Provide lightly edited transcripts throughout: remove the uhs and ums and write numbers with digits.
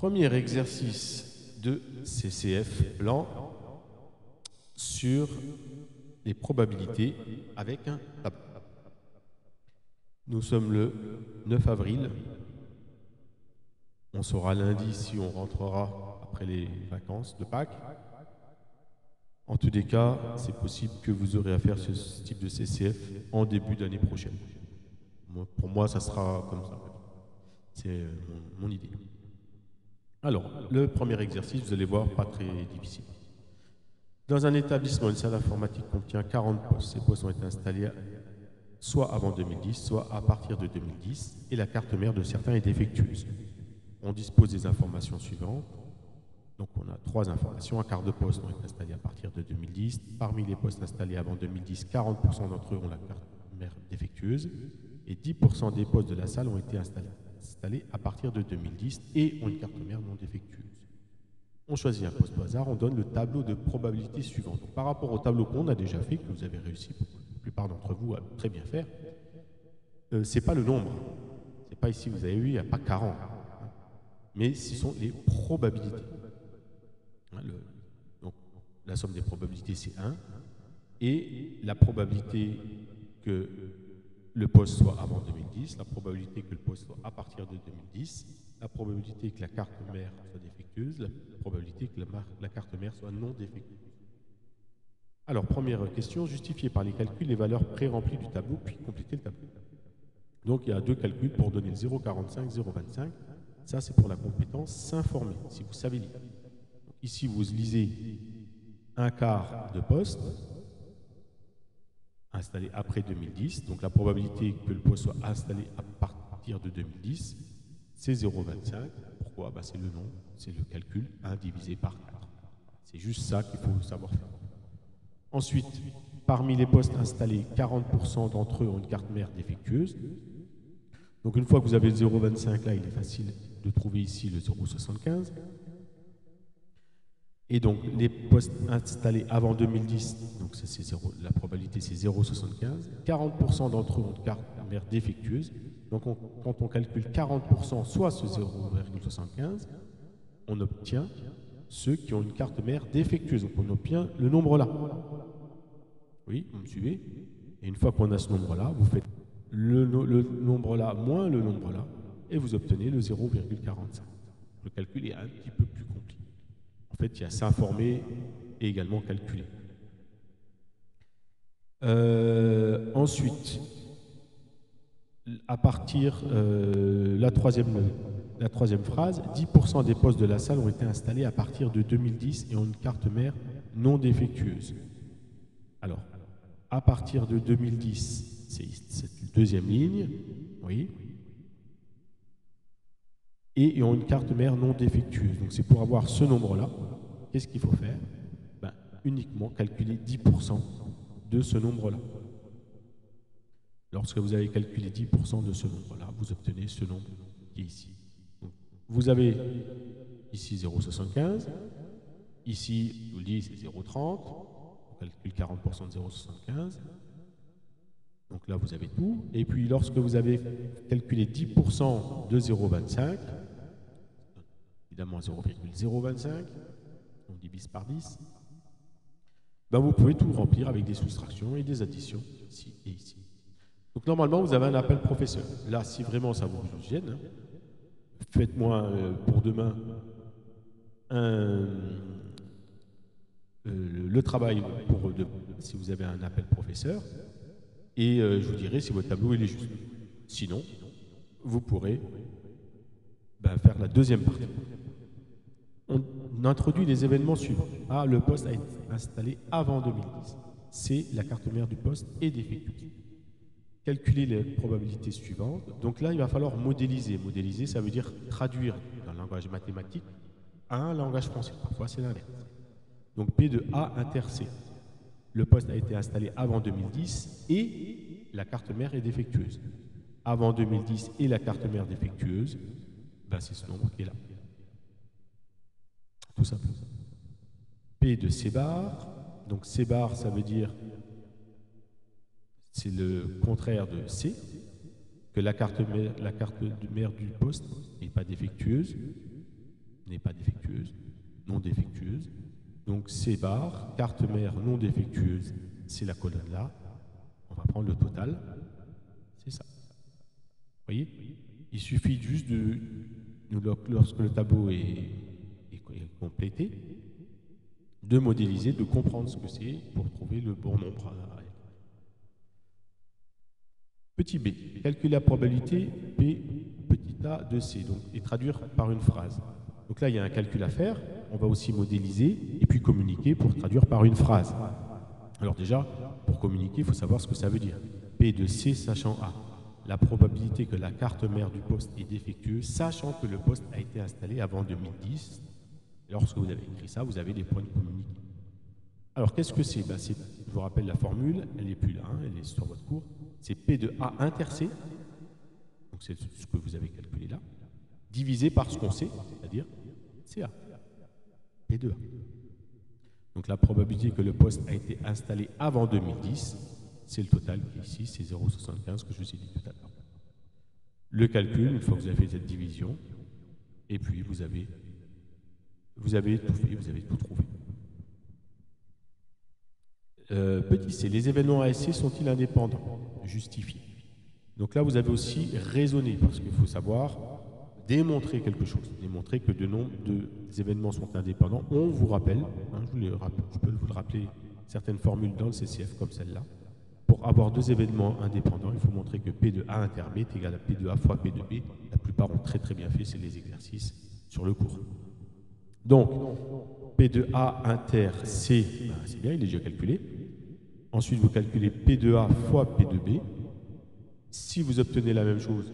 Premier exercice de CCF blanc sur les probabilités avec un tableau. Nous sommes le 9 avril. On saura lundi si on rentrera après les vacances de Pâques. En tous les cas, c'est possible que vous aurez à faire ce type de CCF en début d'année prochaine. Pour moi, ça sera comme ça. C'est mon idée. Alors, le premier exercice, vous allez voir, pas très difficile. Dans un établissement, une salle informatique contient 40 postes. Ces postes ont été installés soit avant 2010, soit à partir de 2010, et la carte mère de certains est défectueuse. On dispose des informations suivantes. Donc, on a 3 informations. Un quart de poste ont été installés à partir de 2010. Parmi les postes installés avant 2010, 40% d'entre eux ont la carte mère défectueuse, et 10% des postes de la salle ont été installés à partir de 2010 et ont une carte mère non défectueuse. On choisit un poste au hasard, on donne le tableau de probabilité suivant. Donc, par rapport au tableau qu'on a déjà fait, que vous avez réussi, la plupart d'entre vous, à très bien faire, ce n'est pas le nombre. Ce n'est pas ici, vous avez vu, il n'y a pas 40. Mais ce sont les probabilités. Donc, la somme des probabilités, c'est 1. Et la probabilité que le poste soit avant 2010, la probabilité que le poste soit à partir de 2010, la probabilité que la carte mère soit défectueuse, la probabilité que la carte mère soit non défectueuse. Alors, première question, justifier par les calculs les valeurs pré-remplies du tableau, puis compléter le tableau. Donc, il y a 2 calculs pour donner le 0,45, 0,25. Ça, c'est pour la compétence s'informer, si vous savez lire. Donc, ici, vous lisez un quart de poste installé après 2010. Donc, la probabilité que le poste soit installé à partir de 2010, c'est 0,25. Pourquoi? C'est le nombre, c'est le calcul 1 divisé par 4. C'est juste ça qu'il faut savoir faire. Ensuite, parmi les postes installés, 40% d'entre eux ont une carte mère défectueuse. Donc, une fois que vous avez le 0,25 là, il est facile de trouver ici le 0,75. Et donc, les postes installés avant 2010, donc ça, la probabilité c'est 0,75. 40% d'entre eux ont une carte mère défectueuse. Donc, quand on calcule 40% soit ce 0,75, on obtient ceux qui ont une carte mère défectueuse. Donc, on obtient le nombre là. Oui, vous me suivez? Et une fois qu'on a ce nombre là, vous faites le nombre là moins le nombre là, et vous obtenez le 0,45. Le calcul est un petit peu plus compliqué. En fait, il y a s'informer et également calculer. Ensuite, à partir la troisième phrase, 10% des postes de la salle ont été installés à partir de 2010 et ont une carte mère non défectueuse. Alors, à partir de 2010, c'est cette deuxième ligne, oui, et ils ont une carte mère non défectueuse. Donc, c'est pour avoir ce nombre-là, qu'est-ce qu'il faut faire? Uniquement calculer 10% de ce nombre-là. Lorsque vous avez calculé 10% de ce nombre-là, vous obtenez ce nombre qui est ici. Donc, vous avez ici 0,75, ici, je vous le dis, c'est 0,30, on calcule 40% de 0,75. Donc là, vous avez tout. Et puis, lorsque vous avez calculé 10% de 0,25, évidemment 0,025, on divise par 10, vous pouvez tout remplir avec des soustractions et des additions, ici et ici. Donc normalement, vous avez un appel professeur. Là, si vraiment ça vous gêne, faites-moi pour demain le travail pour demain, si vous avez un appel professeur, et je vous dirai si votre tableau il est juste. Sinon, vous pourrez faire la deuxième partie. On introduit les événements suivants. Ah, le poste a été installé avant 2010. C'est la carte mère du poste est défectueuse. Calculer les probabilités suivantes. Donc là, il va falloir modéliser. Modéliser, ça veut dire traduire d'un langage mathématique à un langage français. Parfois, c'est l'inverse. Donc P de A inter C. Le poste a été installé avant 2010 et la carte mère est défectueuse. Avant 2010 et la carte mère défectueuse, c'est ce nombre qui est là. Tout simplement. P de C bar. Donc C bar, ça veut dire, c'est le contraire de C, que la carte mère du poste n'est pas défectueuse. n'est pas défectueuse, non défectueuse. Donc C bar, carte mère non défectueuse, c'est la colonne là. On va prendre le total, c'est ça. Vous voyez? Il suffit juste lorsque le tableau est complété, de modéliser, de comprendre ce que c'est pour trouver le bon nombre à règle. Petit b, calculer la probabilité P petit a de C, donc, et traduire par une phrase. Donc là, il y a un calcul à faire, on va aussi modéliser et puis communiquer pour traduire par une phrase. Alors déjà, pour communiquer, il faut savoir ce que ça veut dire. P de C sachant A. La probabilité que la carte mère du poste est défectueuse, sachant que le poste a été installé avant 2010. Lorsque vous avez écrit ça, vous avez des points de communiquer. Alors, qu'est-ce que c'est? Je vous rappelle la formule, elle n'est plus là, hein, elle est sur votre cours. C'est P de A inter C, donc c'est ce que vous avez calculé là, divisé par ce qu'on sait, c'est-à-dire CA, P de A. Donc la probabilité que le poste a été installé avant 2010, c'est le total qui est ici, c'est 0,75 que je vous ai dit tout à l'heure. Le calcul, une fois que vous avez fait cette division, et puis vous avez tout fait, vous avez tout trouvé. Petit c, les événements ASC sont-ils indépendants? Justifié. Donc là, vous avez aussi raisonné, parce qu'il faut savoir démontrer quelque chose, démontrer que de nombre d'événements sont indépendants. On vous rappelle, hein, je peux vous le rappeler, certaines formules dans le CCF comme celle-là. Pour avoir deux événements indépendants, il faut montrer que P de A inter B est égal à P de A fois P de B. La plupart ont très très bien fait, c'est les exercices sur le cours. Donc, P de A inter C, c'est bien, il est déjà calculé. Ensuite, vous calculez P de A fois P de B. Si vous obtenez la même chose,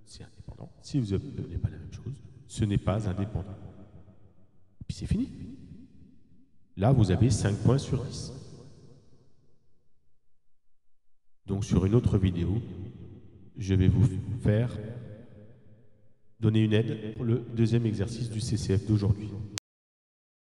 c'est indépendant. Si vous n'obtenez pas la même chose, ce n'est pas indépendant. Et puis c'est fini. Là, vous avez 5 points sur 10. Donc, sur une autre vidéo, je vais vous donner une aide pour le deuxième exercice du CCF d'aujourd'hui.